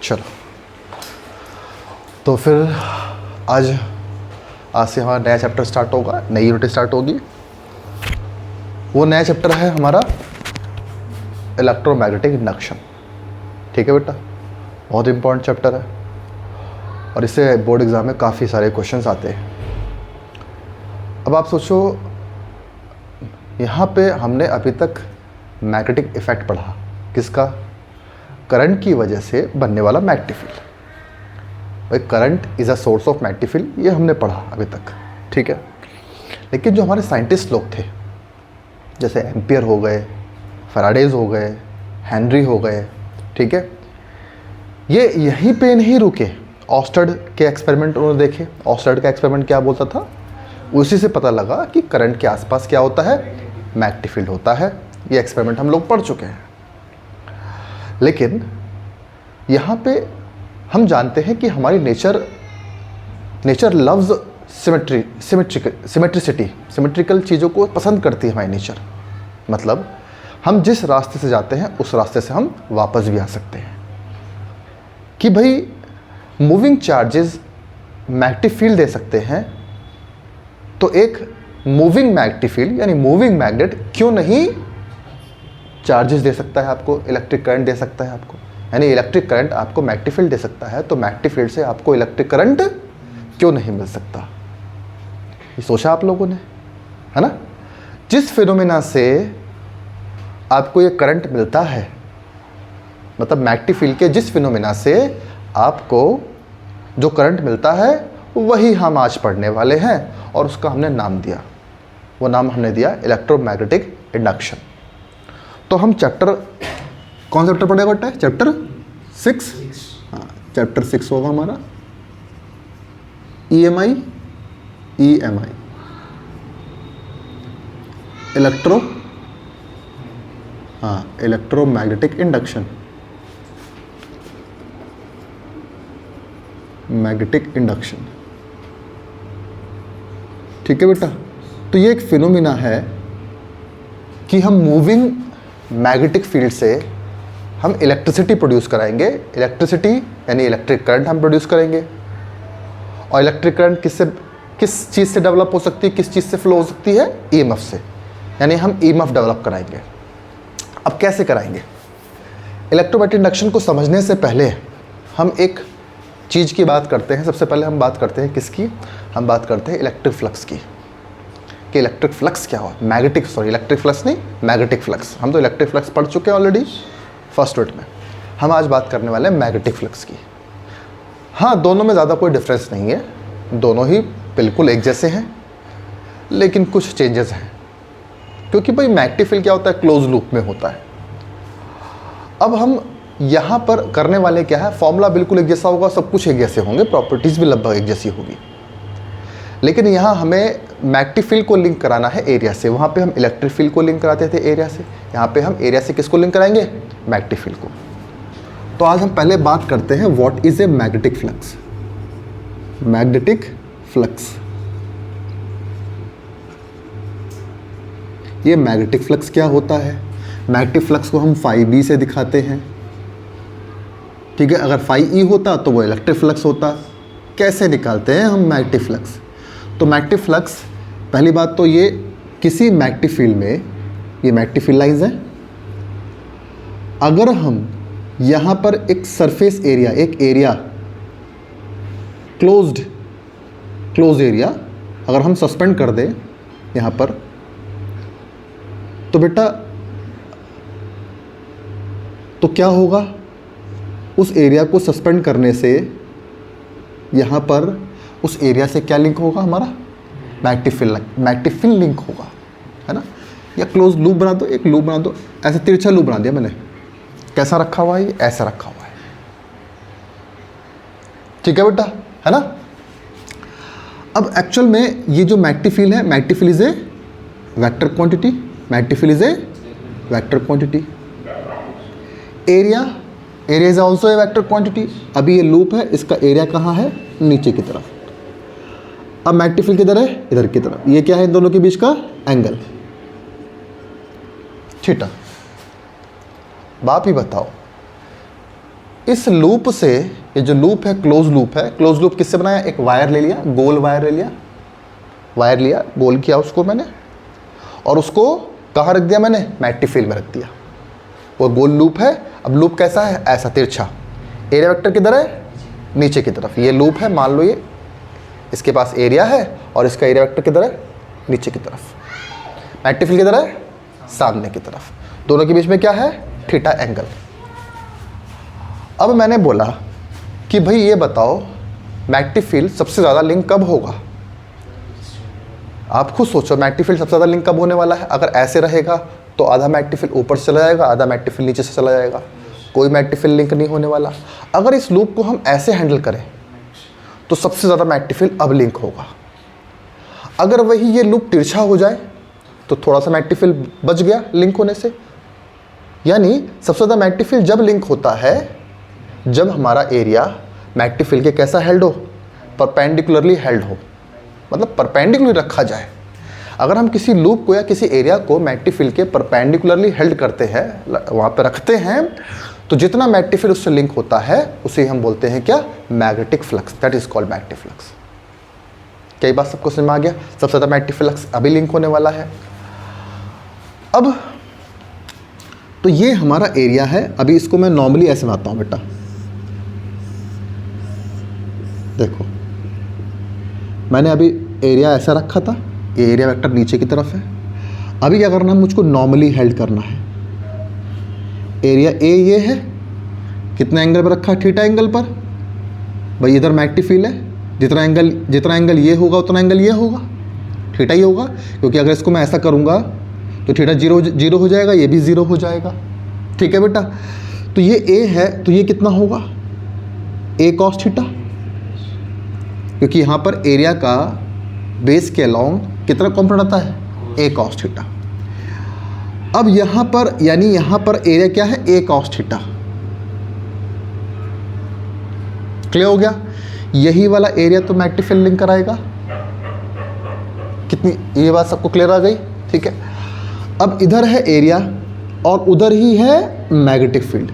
चलो, तो फिर आज से हमारा नया चैप्टर स्टार्ट होगा, नई यूनिट स्टार्ट होगी। वो नया चैप्टर है हमारा इलेक्ट्रोमैग्नेटिक इंडक्शन। ठीक है बेटा, बहुत इंपॉर्टेंट चैप्टर है और इससे बोर्ड एग्ज़ाम में काफ़ी सारे क्वेश्चंस आते हैं। अब आप सोचो, यहाँ पे हमने अभी तक मैग्नेटिक इफेक्ट पढ़ा, किसका? करंट की वजह से बनने वाला मैग्नेटिक फील्ड। भाई current is a source of magnetic field, ये हमने पढ़ा अभी तक, ठीक है। लेकिन जो हमारे साइंटिस्ट लोग थे, जैसे एम्पियर हो गए, फैराडेज हो गए, हेनरी हो गए, ठीक है, ये यहीं पे नहीं रुके। ऑस्टर्ड के एक्सपेरिमेंट उन्होंने देखे। ऑस्टर्ड का एक्सपेरिमेंट क्या बोलता था? उसी से पता लगा कि करंट के आसपास क्या होता है, मैग्नेटिक फील्ड होता है। ये एक्सपेरिमेंट हम लोग पढ़ चुके हैं। लेकिन यहाँ पे हम जानते हैं कि हमारी नेचर लव्स सिमेट्रिसिटी, सिमेट्रिकल चीज़ों को पसंद करती है हमारी नेचर। मतलब हम जिस रास्ते से जाते हैं उस रास्ते से हम वापस भी आ सकते हैं। कि भाई मूविंग चार्जेस मैग्नेटिक फील्ड दे सकते हैं, तो एक मूविंग मैग्नेटिक फील्ड यानी मूविंग मैग्नेट क्यों नहीं चार्जेस दे सकता है आपको, इलेक्ट्रिक करंट दे सकता है आपको। यानी इलेक्ट्रिक करंट आपको मैग्नेटिक फील्ड दे सकता है, तो मैग्नेटिक फील्ड से आपको इलेक्ट्रिक करंट क्यों नहीं मिल सकता? ये सोचा आप लोगों ने, है ना? जिस फिनोमेना से आपको ये करंट मिलता है, मतलब मैग्नेटिक फील्ड के जिस फिनोमेना से आपको जो करंट मिलता है, वही हम आज पढ़ने वाले हैं और उसका हमने नाम दिया। वो नाम हमने दिया इलेक्ट्रोमैग्नेटिक इंडक्शन। तो हम चैप्टर, कौन सा चैप्टर पढ़ेगा बेटा? चैप्टर 6। हाँ, चैप्टर 6 होगा हमारा EMI electromagnetic induction, magnetic induction. ठीक है बेटा, तो ये एक फिनोमिना है कि हम मूविंग मैग्नेटिक फील्ड से हम इलेक्ट्रिसिटी प्रोड्यूस कराएंगे। इलेक्ट्रिसिटी यानी इलेक्ट्रिक करंट हम प्रोड्यूस करेंगे। और इलेक्ट्रिक करंट किस चीज़ से डेवलप हो सकती है, किस चीज़ से फ्लो हो सकती है? EMF से। यानी हम EMF डेवलप कराएंगे। अब कैसे कराएंगे? इलेक्ट्रोमैग्नेटिक इंडक्शन को समझने से पहले हम एक चीज़ की बात करते हैं। सबसे पहले हम बात करते हैं किसकी? हम बात करते हैं इलेक्ट्रिक फ्लक्स की। कि इलेक्ट्रिक फ्लक्स क्या हुआ? इलेक्ट्रिक फ्लक्स नहीं, मैग्नेटिक फ्लक्स। हम तो इलेक्ट्रिक फ्लक्स पढ़ चुके हैं ऑलरेडी फर्स्ट यूनिट में। हम आज बात करने वाले हैं मैग्नेटिक फ्लक्स की। हाँ, दोनों में ज़्यादा कोई डिफरेंस नहीं है, दोनों ही बिल्कुल एक जैसे हैं, लेकिन कुछ चेंजेस हैं। क्योंकि भाई मैग्नेटिक फील्ड क्या होता है? क्लोज लूप में होता है। अब हम यहाँ पर करने वाले क्या है? फॉर्मूला बिल्कुल एक जैसा होगा, सब कुछ एक जैसे होंगे, प्रॉपर्टीज़ भी लगभग एक जैसी होगी। लेकिन यहाँ हमें मैग्नेटिक फील्ड को लिंक कराना है एरिया से। वहाँ पे हम इलेक्ट्रिक फील्ड को लिंक कराते थे एरिया से। यहाँ पे हम एरिया से किसको लिंक कराएंगे? मैग्नेटिक फील्ड को। तो आज हम पहले बात करते हैं what is a magnetic flux. Magnetic flux, ये मैग्नेटिक फ्लक्स क्या होता है? मैग्नेटिक फ्लक्स को हम φB से दिखाते हैं, ठीक है। अगर φE होता तो वो इलेक्ट्रिक फ्लक्स होता। कैसे निकालते हैं हम मैग्नेटिक फ्लक्स? तो मैग्नेटिक फ्लक्स, पहली बात तो ये किसी मैग्नेटिक फील्ड में, ये मैग्नेटिक फील्ड लाइंस है। अगर हम यहाँ पर एक सरफेस एरिया, एक एरिया क्लोज एरिया अगर हम सस्पेंड कर दें यहाँ पर, तो बेटा तो क्या होगा? उस एरिया को सस्पेंड करने से यहाँ पर उस एरिया से क्या लिंक होगा? हमारा मैग्नेटिक फील्ड लिंक होगा, है ना। या क्लोज लूप बना दो, एक लूप बना दो, ऐसे तिरछा लूप बना दिया मैंने। कैसा रखा हुआ है? ये ऐसा रखा हुआ है, ठीक है बेटा, है ना। अब एक्चुअल में ये जो मैग्नेटिक फील्ड है, magnetic field is a vector quantity. Magnetic field is a vector quantity. Area is also a vector quantity. अभी ये लूप है, इसका एरिया कहाँ है? नीचे की तरफ। अब मैग्नेटिक फील्ड किधर है? इधर की तरफ। ये क्या है इन दोनों के बीच का? Angle, theta. बाप ही बताओ, इस लूप से, ये जो लूप है क्लोज लूप है, क्लोज लूप किससे बनाया? एक वायर ले लिया, गोल वायर ले लिया, वायर लिया, गोल किया उसको मैंने, और उसको कहाँ रख दिया मैंने? मैग्नेटिक फील्ड में रख दिया। वो गोल लूप है। अब लूप कैसा है? ऐसा तिरछा। एरिया वेक्टर किधर है? नीचे की तरफ। ये लूप है, मान लो ये इसके पास एरिया है और इसका एरिया वेक्टर किधर है? नीचे की तरफ। मैग्नेटिक फील्ड किधर है? सामने की तरफ। दोनों के बीच में क्या है? Theta angle. अब मैंने बोला कि भाई ये बताओ मैग्नेटिक फील्ड सबसे ज़्यादा लिंक कब होगा? आप खुद सोचो, मैग्नेटिक फील्ड सबसे ज़्यादा लिंक कब होने वाला है? अगर ऐसे रहेगा तो आधा मैग्नेटिक फील्ड ऊपर से चला जाएगा, आधा मैग्नेटिक फील्ड नीचे से चला जाएगा, कोई मैग्नेटिक फील्ड लिंक नहीं होने वाला। अगर इस लूप को हम ऐसे हैंडल करें तो सबसे ज़्यादा मैग्नेटिक फील्ड अब लिंक होगा। अगर वही ये लूप तिरछा हो जाए तो थोड़ा सा मैग्नेटिक फील्ड बच गया लिंक होने से। यानी सबसे ज़्यादा मैग्नेटिक फील्ड जब लिंक होता है जब हमारा एरिया मैग्नेटिक फील्ड के कैसा हेल्ड हो? परपेंडिकुलरली हेल्ड हो, मतलब परपेंडिकुलरली रखा जाए। अगर हम किसी लूप को या किसी एरिया को मैग्नेटिक फील्ड के परपेंडिकुलरली हेल्ड करते हैं, वहाँ पर रखते हैं, तो जितना मैग्नेटिक फील्ड उससे लिंक होता है उसे हम बोलते हैं क्या? Magnetic flux. That is called magnetic flux. कई बात सबको समझ में आ गया? सबसे ज़्यादा मैग्नेटिक फ्लक्स अभी लिंक होने वाला है। अब तो ये हमारा एरिया है। अभी इसको मैं नॉर्मली ऐसे बनाता हूँ बेटा, देखो मैंने अभी एरिया ऐसा रखा था, ये एरिया वेक्टर नीचे की तरफ है। अभी क्या करना है? मुझको नॉर्मली हेल्ड करना है। एरिया ए ये है, कितना एंगल पर रखा है? थीटा एंगल पर। भाई इधर मैग्नेटिक फील्ड है, जितना एंगल ये होगा उतना एंगल ये होगा, थीटा ही होगा, क्योंकि अगर इसको मैं ऐसा करूँगा तो थीटा जीरो हो जाएगा, ये भी ज़ीरो हो जाएगा। ठीक है बेटा? तो ये ए है तो ये कितना होगा? ए कॉस थीटा, क्योंकि यहाँ पर एरिया का बेस के अलोंग कितना कॉम्पोनेंट आता है? ए कॉस थीटा। अब यहाँ पर यानी यहाँ पर एरिया क्या है? ए कॉस थीटा। क्लियर हो गया? यही वाला एरिया तो मैग्नेटिक फील्ड लिंक कराएगा। कितनी ये बात सबको क्लियर आ गई? ठीक है। अब इधर है एरिया और उधर ही है मैग्नेटिक फील्ड।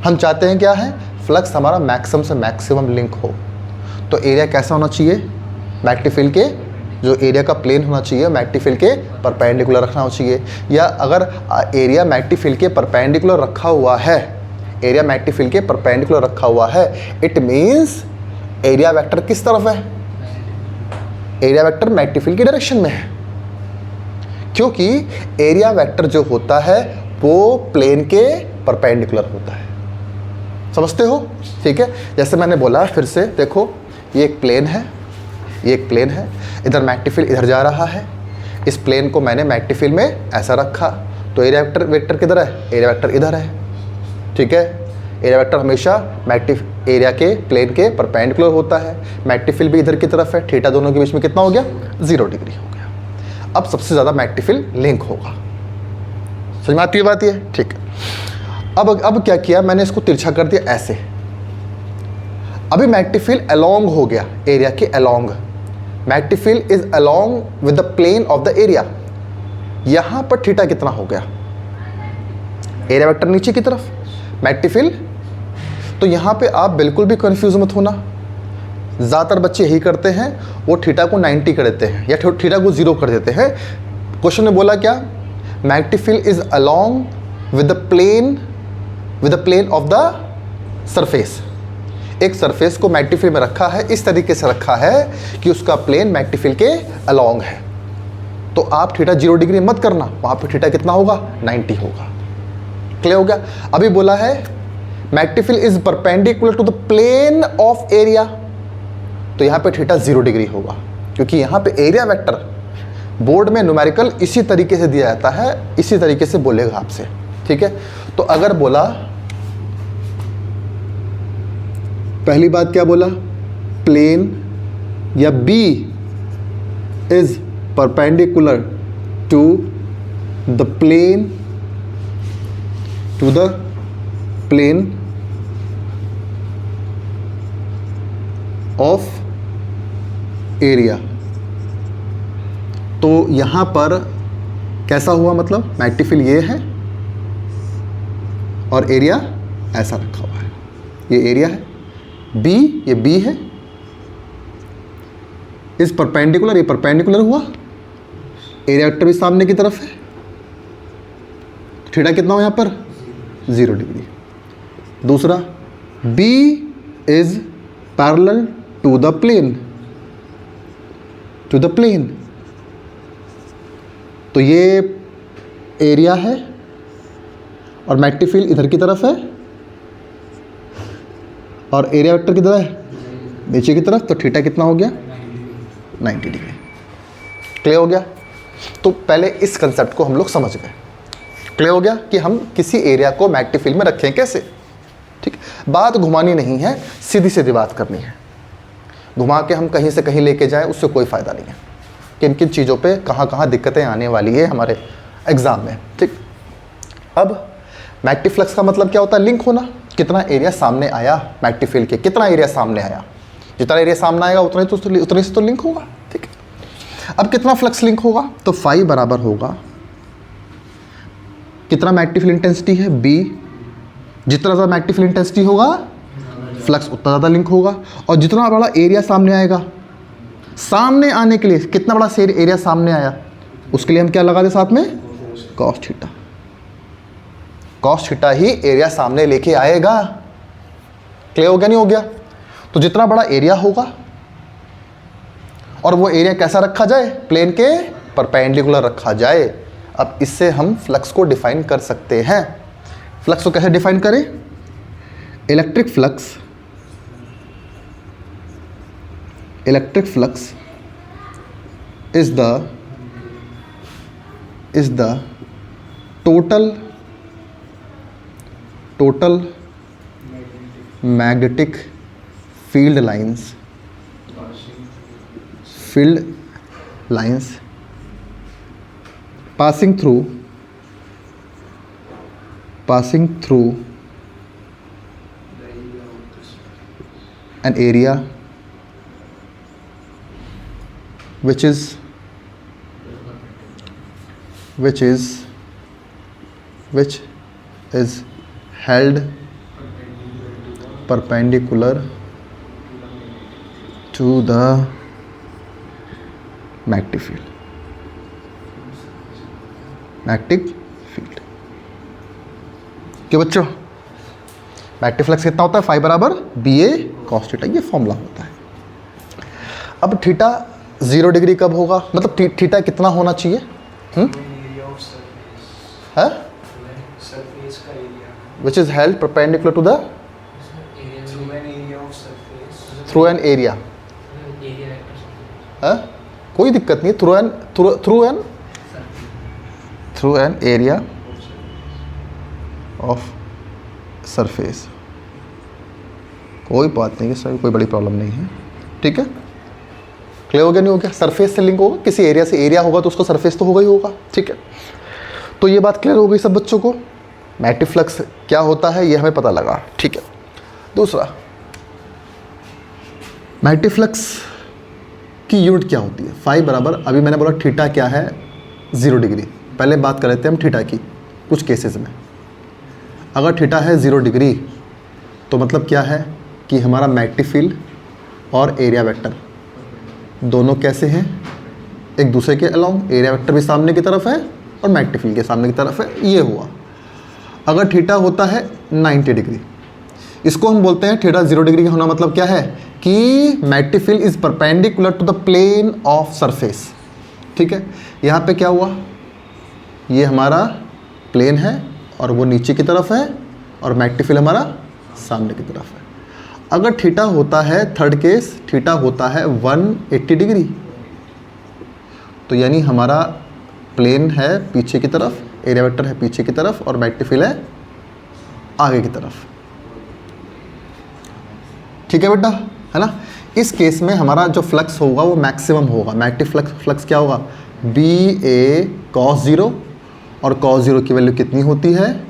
हम चाहते हैं क्या है? फ्लक्स हमारा मैक्सिमम से मैक्सिमम लिंक हो। तो एरिया कैसा होना चाहिए? मैग्नेटिक फील्ड के जो एरिया का प्लेन होना चाहिए मैग्नेटिक फील्ड के परपेंडिकुलर रखना चाहिए। या अगर एरिया मैग्नेटिक फील्ड के परपेंडिकुलर रखा हुआ है, एरिया मैग्नेटिक फील्ड के परपेंडिकुलर रखा हुआ है, इट मीन्स एरिया वेक्टर किस तरफ है? एरिया वेक्टर मैग्नेटिक फील्ड की डायरेक्शन में है, क्योंकि एरिया वेक्टर जो होता है वो प्लेन के परपेंडिकुलर होता है। समझते हो? ठीक है। जैसे मैंने बोला, फिर से देखो, ये एक प्लेन है, ये एक प्लेन है, इधर मैग्नेटिक फील्ड इधर जा रहा है, इस प्लेन को मैंने मैग्नेटिक फील्ड में ऐसा रखा, तो एरिया वेक्टर किधर है? एरिया वेक्टर इधर है। ठीक है। एरिया वेक्टर हमेशा मैग्नेटिक एरिया के प्लेन के परपेंडिकुलर होता है। मैग्नेटिक फील्ड भी इधर की तरफ है। थीटा दोनों के बीच में कितना हो गया? 0 डिग्री हो गया। अब सबसे ज़्यादा मैग्नेटिक फील्ड लिंक होगा। समझ में आती है बात ये? ठीक है। अब क्या किया मैंने? इसको तिरछा कर दिया ऐसे। अभी मैग्नेटिक फील्ड अलोंग हो गया, एरिया के along. Magnetic field is along with the plane of the area. यहां पर थीटा कितना हो गया? एरिया वेक्टर नीचे की तरफ, मैग्नेटिक फील्ड। तो यहां पे आप बिल्कुल भी कंफ्यूज मत होना। ज़्यादातर बच्चे यही करते हैं, वो थीटा को 90 कर देते हैं या थीटा को 0 कर देते हैं। क्वेश्चन ने बोला क्या? Magnetic field is along with the plane of the surface. एक सरफेस को मैग्नेटिक फील्ड में रखा है, इस तरीके से रखा है कि उसका प्लेन मैग्नेटिक फील्ड के अलोंग है। तो आप थीटा 0 डिग्री मत करना, वहाँ पे थीटा कितना होगा? 90 होगा। क्लियर हो गया? अभी बोला है magnetic field is perpendicular to the plane of area, तो यहाँ पे थीटा 0 डिग्री होगा, क्योंकि यहाँ पे एरिया वेक्टर बोर्ड में न्यूमेरिकल इसी तरीके से दिया जाता है, इसी तरीके से बोलेगा आपसे। ठीक है। तो अगर बोला, पहली बात क्या बोला? प्लेन या B is perpendicular to the plane of area. तो यहां पर कैसा हुआ? मतलब मैग्नेटिक फील्ड ये है और एरिया ऐसा रखा हुआ है। ये एरिया है, बी ये बी है, इस परपेंडिकुलर ये परपेंडिकुलर हुआ, एरिया वेक्टर भी सामने की तरफ है, थीटा कितना हो यहाँ पर 0 डिग्री। दूसरा B is parallel to the plane, तो ये एरिया है और मैग्नेटिक फील्ड इधर की तरफ है और एरिया वेक्टर किधर है नीचे की तरफ, तो थीटा कितना हो गया 90 डिग्री। क्लियर हो गया? तो पहले इस कंसेप्ट को हम लोग समझ गए। क्लियर हो गया कि हम किसी एरिया को मैग्नेटिक फील्ड में रखें कैसे। ठीक, बात घुमानी नहीं है, सीधी सीधी बात करनी है। घुमा के हम कहीं से कहीं लेके जाएं उससे कोई फ़ायदा नहीं है। किन किन चीज़ों पे कहाँ कहाँ दिक्कतें आने वाली है हमारे एग्ज़ाम में। ठीक, अब मैग्नेटिक फ्लक्स का मतलब क्या होता है? लिंक होना। कितना एरिया सामने आया मैग्नेटिक फील्ड के, कितना एरिया सामने आया, जितना एरिया सामने आएगा उतने से तो लिंक होगा। ठीक है, अब कितना फ्लक्स लिंक होगा? तो फाई बराबर होगा कितना मैग्नेटिक फील्ड इंटेंसिटी है B, जितना ज़्यादा मैग्नेटिक फील्ड इंटेंसिटी होगा फ्लक्स उतना ज़्यादा लिंक होगा। और जितना बड़ा एरिया सामने आएगा, सामने आने के लिए कितना बड़ा एरिया सामने आया उसके लिए हम क्या लगा दे साथ में कॉस थीटा। कॉस थीटा ही एरिया सामने लेके आएगा। क्लियर हो गया नहीं हो गया? तो जितना बड़ा एरिया होगा और वो एरिया कैसा रखा जाए, प्लेन के परपेंडिकुलर रखा जाए। अब इससे हम फ्लक्स को डिफाइन कर सकते हैं। फ्लक्स को कैसे डिफाइन करें? Electric flux is the total magnetic field lines passing through an area which is held perpendicular to the magnetic field. क्यों बच्चों? मैग्नेटिक फ्लक्स कितना होता है? फाई बराबर BA cos थीटा, ये फॉर्मूला होता है। अब थीटा 0 डिग्री कब होगा? मतलब थीटा कितना होना चाहिए? Which is held perpendicular to the through an area. कोई दिक्कत नहीं, through an area of surface, कोई बात नहीं है सर, कोई बड़ी प्रॉब्लम नहीं है। ठीक है, क्लियर हो गया नहीं हो गया? सरफेस से लिंक होगा, किसी एरिया से एरिया होगा तो उसको सरफेस तो होगा ही होगा। ठीक है, तो ये बात क्लियर हो गई सब बच्चों को। मैग्नेटिक फ्लक्स क्या होता है ये हमें पता लगा। ठीक है, दूसरा मैग्नेटिक फ्लक्स की यूनिट क्या होती है? फाई बराबर, अभी मैंने बोला थीटा क्या है 0 डिग्री। पहले बात कर लेते हैं हम थीटा की। कुछ केसेस में अगर थीटा है 0 डिग्री तो मतलब क्या है कि हमारा मैग्नेटिक फील्ड और एरिया वेक्टर दोनों कैसे हैं? एक दूसरे के अलोंग, एरिया वेक्टर भी सामने की तरफ है और मैग्नेटिक फील्ड के सामने की तरफ है। ये हुआ। अगर थीटा होता है 90 डिग्री, इसको हम बोलते हैं थीटा 0 डिग्री का होना मतलब क्या है कि magnetic field is perpendicular to the plane of surface. ठीक है, यहाँ पे क्या हुआ? ये हमारा प्लेन है और वो नीचे की तरफ है और मैग्नेटिक फील्ड हमारा सामने की तरफ है। अगर थीटा होता है, थर्ड केस, थीटा होता है 180 डिग्री, तो यानी हमारा प्लेन है पीछे की तरफ, एरिया वेक्टर है पीछे की तरफ और मैग्नेटिक फील्ड है आगे की तरफ। ठीक है बेटा, है ना? इस केस में हमारा जो फ्लक्स होगा वो मैक्सिमम होगा। मैग्नेटिक फ्लक्स क्या होगा? BA cos 0, और cos 0 की वैल्यू कितनी होती है?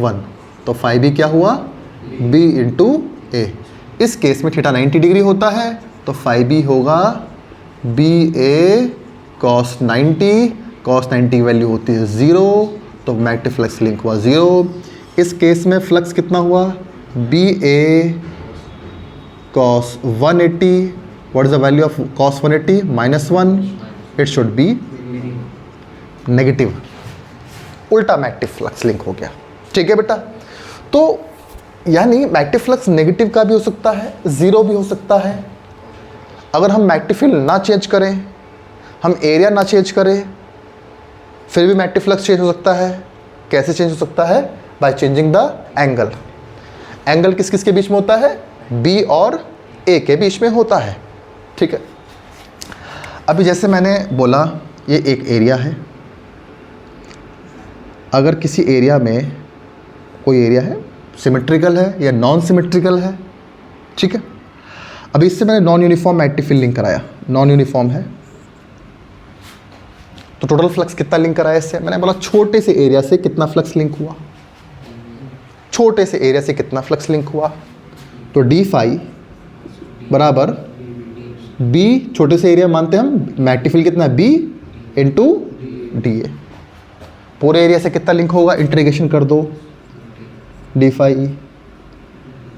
1। तो फाई भी क्या हुआ? B into A। इस केस में थीटा 90 डिग्री होता है तो फाई भी होगा BA cos 90। cos 90 की वैल्यू होती है 0, तो मैग्नेटिक फ्लक्स लिंक हुआ 0। इस केस में फ्लक्स कितना हुआ? BA cos 180, what is the value of cos 180? -1, it should be negative, उल्टा मैग्नेटिक फ्लक्स लिंक हो गया। ठीक है बेटा, तो यानी मैग्नेटिक फ्लक्स नेगेटिव का भी हो सकता है, ज़ीरो भी हो सकता है। अगर हम मैग्नेटिक फील्ड ना चेंज करें, हम एरिया ना चेंज करें, फिर भी मैग्नेटिक फ्लक्स चेंज हो सकता है। कैसे चेंज हो सकता है? By changing the angle. Angle किस किस के बीच में होता है? बी और ए के बीच में होता है। ठीक है, अभी जैसे मैंने बोला ये एक एरिया है, अगर किसी एरिया में कोई एरिया है सिमेट्रिकल है या नॉन सिमेट्रिकल है, ठीक है। अभी इससे मैंने non uniform magnetic field link कराया, नॉन यूनिफॉर्म है, तो टोटल फ्लक्स कितना लिंक कराया इससे? मैंने बोला छोटे से एरिया से कितना फ्लक्स लिंक हुआ, छोटे से एरिया से कितना फ्लक्स लिंक हुआ, तो डी फाई बराबर बी, छोटे से एरिया मानते हैं हम, मैग्नेटिक फील्ड कितना है? B into D A. पूरे एरिया से कितना लिंक होगा? इंटीग्रेशन कर दो, D phi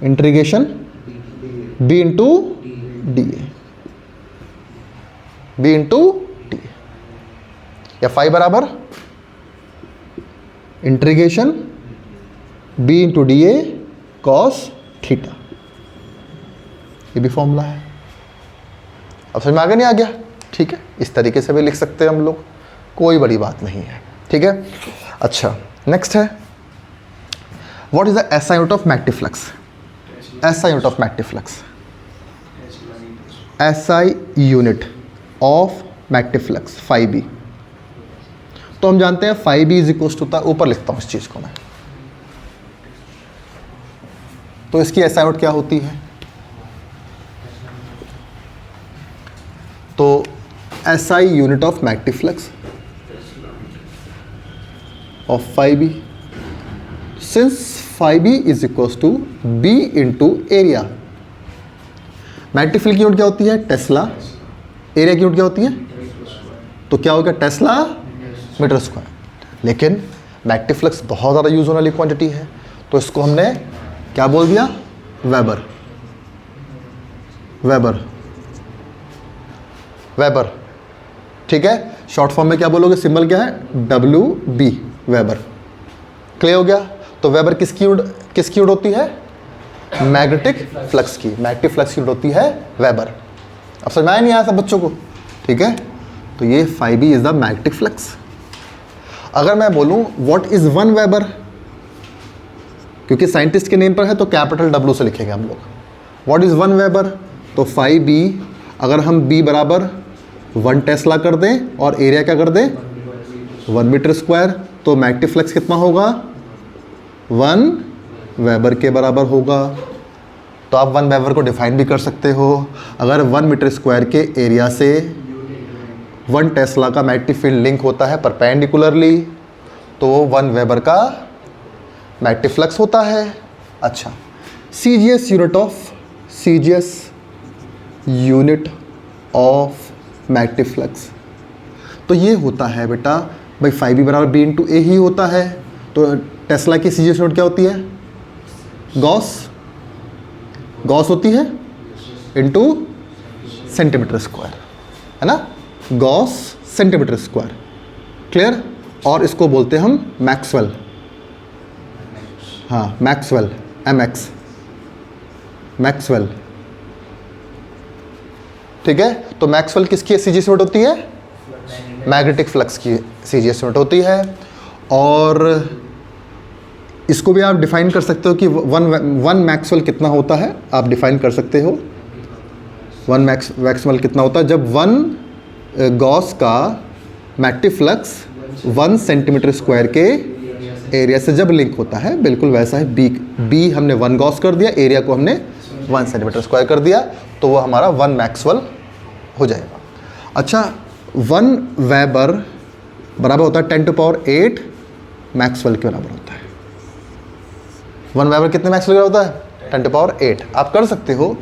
integration B into D A, B into D A, या फाई बराबर integration B into D A cos theta. ये भी फॉर्मूला है। अब समझ में आ गया नहीं आ गया? ठीक है, इस तरीके से भी लिख सकते हैं हम लोग, कोई बड़ी बात नहीं है। ठीक है, अच्छा नेक्स्ट है, what is the SI unit of magnetic flux? SI unit of magnetic flux, SI unit of magnetic flux phi B. तो हम जानते हैं phi B is equal to, ऊपर लिखता हूं इस चीज को मैं, तो इसकी एसआई यूनिट क्या होती है? तो SI unit of magnetic flux of phi b, since phi b is equals to b into area, magnetic field की यूनिट क्या होती है? टेस्ला। एरिया की यूनिट क्या होती है? तो क्या होगा? Tesla metre square. लेकिन मैग्नेटिक फ्लक्स बहुत ज़्यादा यूज होने वाली क्वांटिटी है, तो इसको हमने क्या बोल दिया? Weber, weber, weber. ठीक है, शॉर्ट फॉर्म में क्या बोलोगे? सिंबल क्या है? W B, weber. क्लियर हो गया? तो वेबर किसकी यूनिट होती है? मैग्नेटिक फ्लक्स की। मैग्नेटिक फ्लक्स की यूनिट होती है वेबर। अब समझ में आया नहीं आया सब बच्चों को? ठीक है, तो ये phi B is the magnetic flux. अगर मैं बोलूं व्हाट इज 1 वेबर, क्योंकि साइंटिस्ट के नेम पर है तो कैपिटल डब्ल्यू से लिखेंगे हम लोग। व्हाट इज 1 वेबर, तो फाई बी, अगर हम बी बराबर 1 टेस्ला कर दें और एरिया क्या कर दें? 1 मीटर स्क्वायर, तो मैग्नेटिक फ्लक्स कितना होगा? 1 वेबर के बराबर होगा। तो आप 1 वेबर को डिफाइन भी कर सकते हो। अगर 1 मीटर स्क्वायर के एरिया से 1 टेस्ला का मैग्नेटिक फील्ड लिंक होता है परपेंडिकुलरली, तो वो 1 वेबर का मैग्नेटिक फ्लक्स होता है। अच्छा, CGS unit of magnetic flux, तो ये होता है बेटा भाई फाई बी बराबर बी इंटू ए ही होता है। तो टेस्ला की सीजीएस यूनिट क्या होती है? गॉस होती है इंटू सेंटीमीटर स्क्वायर, है ना? Gauss centimetre square. क्लियर? और इसको बोलते हैं हम मैक्सवेल। हाँ, मैक्सवेल, MX, मैक्सवेल। ठीक है, तो मैक्सवेल किसकी सीजीएस यूनिट होती है? मैग्नेटिक फ्लक्स की सीजीएस यूनिट होती है। और इसको भी आप डिफाइन कर सकते हो कि वन मैक्सवेल कितना होता है, आप डिफाइन कर सकते हो। 1 मैक्सवेल कितना होता है जब 1 गॉस का मैग्नेटिक फ्लक्स 1 सेंटीमीटर स्क्वायर के एरिया से जब लिंक होता है, बिल्कुल वैसा है। बी हमने 1 गॉस कर दिया, एरिया को हमने 1 सेंटीमीटर स्क्वायर कर दिया, तो वो हमारा 1 मैक्सवेल हो जाएगा। अच्छा, 1 वेबर बराबर होता है 10⁸ मैक्सवेल के बराबर होता है। 1 वेबर कितने मैक्सवेल का होता है? 10⁸। आप कर सकते हो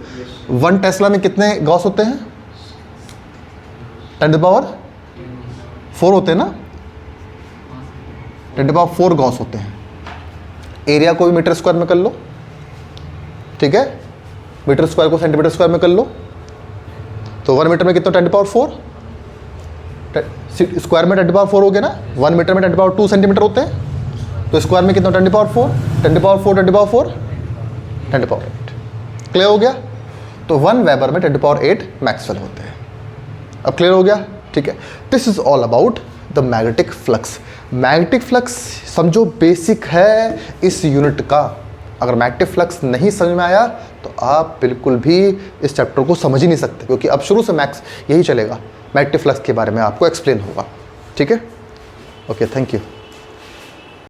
1 टेस्ला में कितने गॉस होते हैं? 10⁴ होते हैं ना? 10⁴ गॉस होते हैं। एरिया को भी मीटर स्क्वायर में कर लो, ठीक है? मीटर स्क्वायर को सेंटीमीटर स्क्वायर में कर लो, तो 1 मीटर में कितना 10⁴, स्क्वायर में 10⁴ हो गया ना, 1 मीटर में 10⁻² सेंटीमीटर होते हैं, तो स्क्वायर में कितना 10⁴, 10⁴, 10⁸ क्लियर हो गया। तो 1 वेबर में 10⁸ मैक्सवेल होते हैं। अब क्लियर हो गया, ठीक है। This is all about the magnetic flux. Magnetic flux समझो बेसिक है इस यूनिट का। अगर मैग्नेटिक फ्लक्स नहीं समझ में आया तो आप बिल्कुल भी इस चैप्टर को समझ ही नहीं सकते, क्योंकि अब शुरू से मैथ्स यही चलेगा, मैग्नेटिक फ्लक्स के बारे में आपको एक्सप्लेन होगा, ठीक है। Okay, thank you.